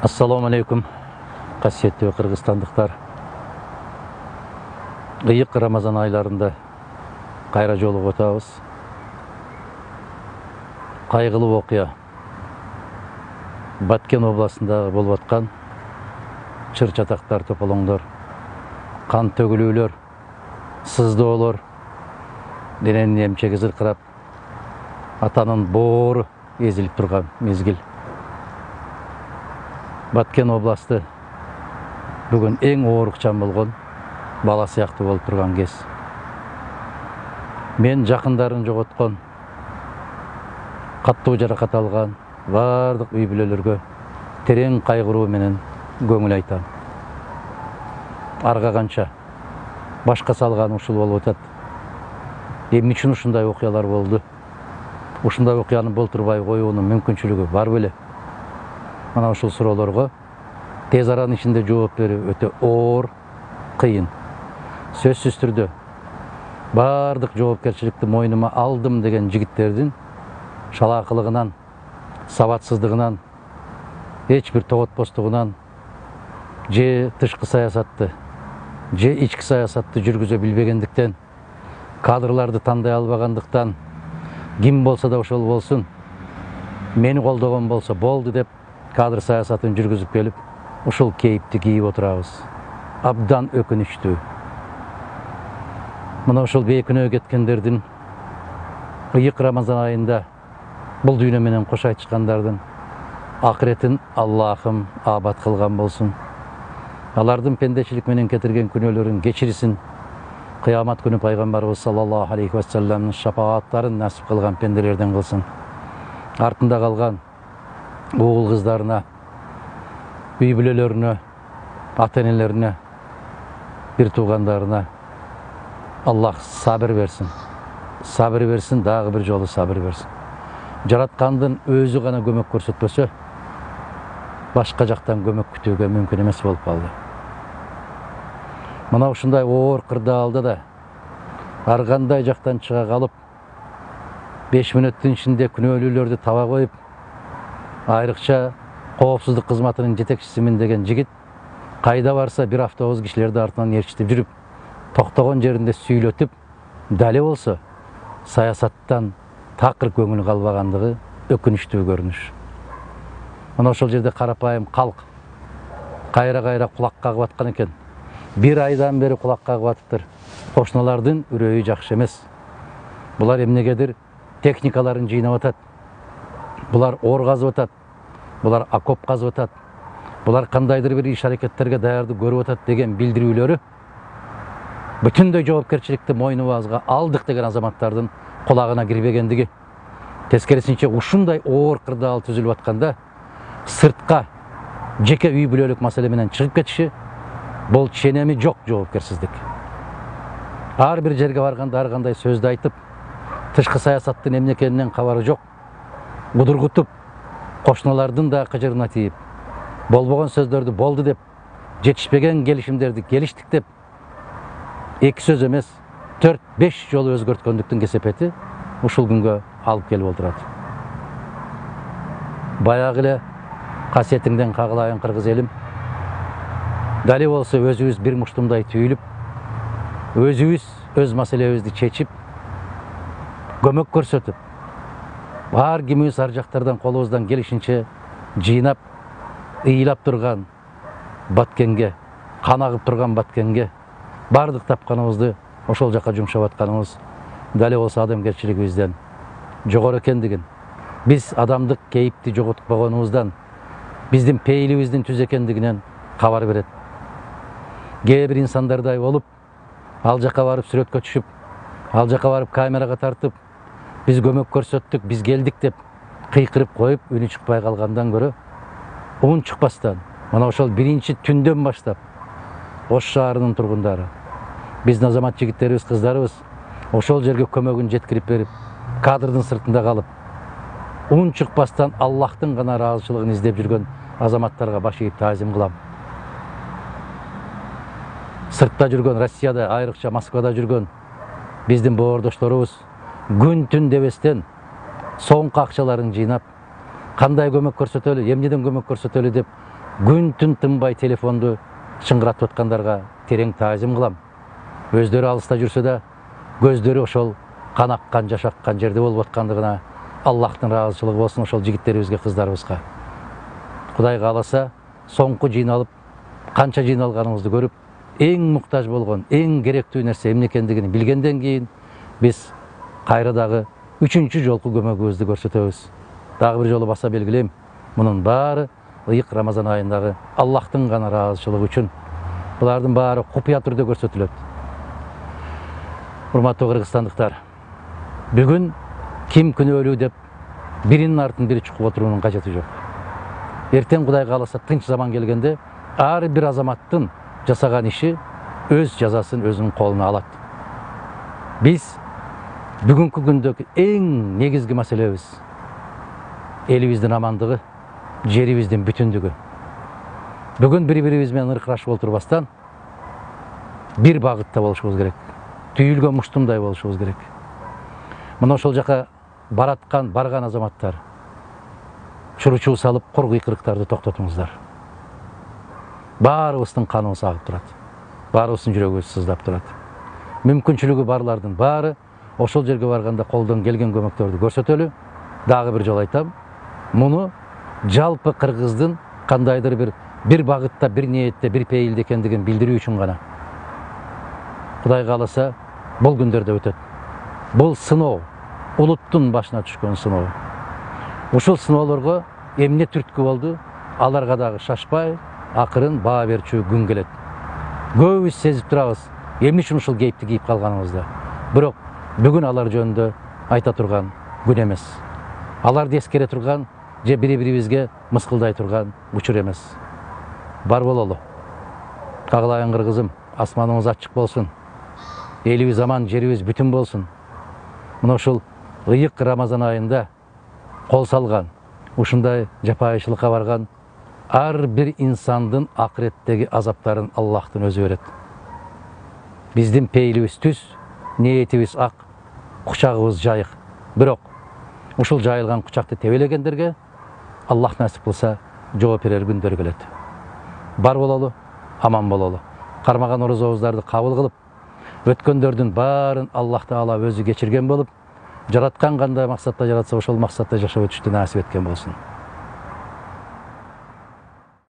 Assalamu alaikum, қасиетті қырғызстандықтар. Қиық Рамазан айларында қайра жолығып отырмыз. Қайғылы оқиға Баткен обласындағы болып жатқан чыр-чатақтар, тополоңдар, қан төгілулер, сыздоолор, дененин эмчеги зыркырап, атанын боору езилип турган мезгил. Баткен областы бүгін ең оорукчан болгон бала сыяктуу болуп турган кез. Мен жакындарын жоготкон, каттуу жаракат алган бардык үй бүлөлөргө терең кайгыруу менен көңүл айтам. Арга канча башка салган ушул болуп атат. Эмне үчүн ушундай окуялар болду? Ушундай окуяны болтурбай коюунун мүмкүнчүлүгү бар беле? Мана ушул суроолорго тез аранын ичинде жооп берүү өтө оор, кыйын. Сөзсүз түрдө бардык жоопкерчиликти мойнума алдым деген жигиттердин шалаакылыгынан, сабатсыздыгынан, эч бир тоготпостугунан, же тышкы саясатты, же ички саясатты жүргүзө билбегендиктен, кадрларды тандай албагандыктан, ким болсо да ошол болсун, мени колдогон болсо болду деп кадр саясатын жүргүзүп келип, ушул кейипти кийип отурабыз. Абдан өкүнүчтүү. Мына ушул бейкүнөө кеткендердин, ыйык Рамазан айында бул дүйнө менен кош айтышкандардын акыретин Аллахым абад кылган болсун. Алардын пендечилик менен кетирген күнөөлөрүн кечирсин. Кыямат күнү пайгамбарыбыз саллаллаху алейхи вассаламдын шапааттарын насип кылган пенделерден кылсын. Артында калган угул кыздарына, үй бүлөлөрүнө, ата-энелерине, бир туугандарына Аллах сабыр берсин. Сабыр берсин, дагы бир жолу сабыр берсин. Жараткандын өзү гана көмөк көрсөтпөсө, башка жактан көмөк күтүүгө мүмкүн эмес болуп калды. Мына ушундай оор кырдаалда да ар кандай жактан чыга калып, 5 мүнөттүн ичинде күнөөлүүлөрдү таба коюп, айрыкча коопсуздук кызматынын жетекчисимин деген жигит кайда барса бир автобус кишилерди артынан ээрчитип жүрүп, токтогон жеринде сүйлөтүп, дале болсо саясаттан такыр көңүл калбагандыгы өкүнүчтүү көрүнүш. Мына ошол жерде карапайым калк кайра кулак кагып аткан экен. Бир айдан бери кулак кагып атыптыр. Кошуналардын үрөйү жакшы эмес. Булар эмнегедир техникаларын жыйнап атат. Булар ор казып атат. Булар окоп казып атат. Булар кандайдыр бир иш аракеттерге даярдык көрүп атат деген билдирүүлөрү бүтүндөй жоопкерчиликти мойнубузга алдык деген азаматтардын кулагына кирбегендиги. Тескерисинче ушундай оор кырдаал түзүлүп атканда сыртка жеке үй бүлөлүк маселе менен чыгып кетиши бул ченеми жок жоопкерсиздик. Ар бир жерге барганда ар кандай сөздү айтып, тышкы саясаттын эмне экенинен кабары жок, удургутуп, кошуналардын да кыжырына тийип, болбогон сөздөрдү болду деп, жетишпеген келишимдерди келиштик деп, эки сөз эмес, 4-5 жолу өзгөрткөндүктүн кесепети ушул күнгө алып келип отурат. Баягы эле касиетиңден кагылайын кыргыз элим. Дали болсо өзүбүз бир муштумдай түйүлүп, өзүбүз өз маселебизди чечип, көмөк көрсөтүп, бар кимибиз ар жактардан колубуздан келишинче жыйнап, ыйлап турган Баткенге, кан агып турган Баткенге бардык тапканыбызды ошол жака жумшап атканыбыз дали болсо адамгерчилигибизден жогору экендигин, биз адамдык кейипти жоготкогонубуздан, биздин пейилибиздин түз экендигинен кабар берет. Кээ бир инсандардай болуп, ал жака барып сүрөткө түшүп, ал жака барып камерага тартып, биз көмөк көрсөттүк, биз келдик деп кыйкырып коюп, үнү чыкпай калгандан көрө, уун чыкпастан, мына ошол биринчи түндөн баштап Ош шаарынын тургундары, биздин азамат жигиттерибиз, кыздарыбыз ошол жерге көмөгүн жеткирип берип, кадрдын сыртында калып, уун чыкпастан Аллахтын гана ыраазычылыгын издеп жүргөн азаматтарга баш ийип таазим кылам. Сыртта жүргөн, Россияда, айрыкча Москвада жүргөн биздин боордошторубуз күн түн дебестен соңку акчаларын жыйнап, кандай көмөк көрсөтөлү, эмнеден көмөк көрсөтөлү деп күн түн тынбай телефонду шыңгыратып аткандарга терең таазим кылам. Өздөрү алыста жүрсө да, көздөрү ошол кан аккан, жаш аккан жерде болуп аткандыгына Аллахтын ыраазычылыгы болсун ошол жигиттерибизге, кыздарыбызга. Кудай кааласа, соңку жыйналып, канча жыйналганыбызды көрүп, эң муктаж болгон, эң керектүү нерсе эмне экендигин билгенден кийин биз кайра дагы үчүнчү жолку көмөгүбүздү көрсөтөбүз. Дагы бир жолу баса белгилейм, мунун баары ыйык Рамазан айындагы Аллахтын гана ыраазычылыгы үчүн. Булардын баары купуя түрдө көрсөтүлөт. Урматтуу кыргызстандыктар, бүгүн ким күнөөлүү деп биринин артын бири чукуп отуруунун кажети жок. Эртең Кудай кааласа тынч заман келгенде ар бир азаматтын жасаган иши өз жазасын өзүнүн колуна алат. Биз бүгүнкү күндөгү эң негизги маселебиз элибиздин амандыгы, жерибиздин бүтүндүгү. Бүгүн бири-бирибиз менен ыркырашып отурбастан бир багытта болушубуз керек. Түйүлгөн муштумдай болушубуз керек. Мына ошол жака барган азаматтар чуручуу салып кор кыйкырыктарды токтотуңуздар. Баарыбыздын каныбыз агып турат. Баарыбыздын жүрөгүбүз сыздап турат. Мүмкүнчүлүгү барлардын баары ошол жерге барганда колдон келген көмөктөрдү көрсөтөлү. Дагы бир жолу айтам, муну жалпы кыргыздын кандайдыр бир багытта, бир ниетте, бир пейилде экендигин билдирүү үчүн гана. Кудай кааласа, бул күндөрдө өтөт. Бул сыноо, улуттун башына түшкөн сыноо. Ушул сыноолорго эмне түрткү болду? Аларга дагы шашпай, акырын баа берчү күн келет. Көбүбүз сезип турабыз, эмне үчүн ушул кейипти кийип калганыбызды. Бирок бүгүн алар жөнүндө айта турган күн эмес. Аларды эскере турган, же бири-бирибизге мыскылдай турган учур эмес. Бар бололу. Кагылайын кыргызым, асманыбыз ачык болсун. Элибиз аман, жерибиз бүтүн болсун. Мына ушул ыйык Рамазан айында кол салган, ушундай жапайычылыкка барган ар бир инсандын акыреттеги азаптарын Аллахтын өзү берет. Биздин пейилибиз түз, ниетибиз ак, кучагыбыз жайык. Бирок ушул жайылган кучакты тебелегендерге Аллах насип кылса жооп берер күндөр келет. Бар бололу, аман бололу. Кармаган орозобуздарды кабыл кылып, өткөндөрдүн баарын Аллах Таала өзү кечирген болуп, жараткан кандай максатта жаратса ошол максатта жашап өтүштү насип эткен болсун.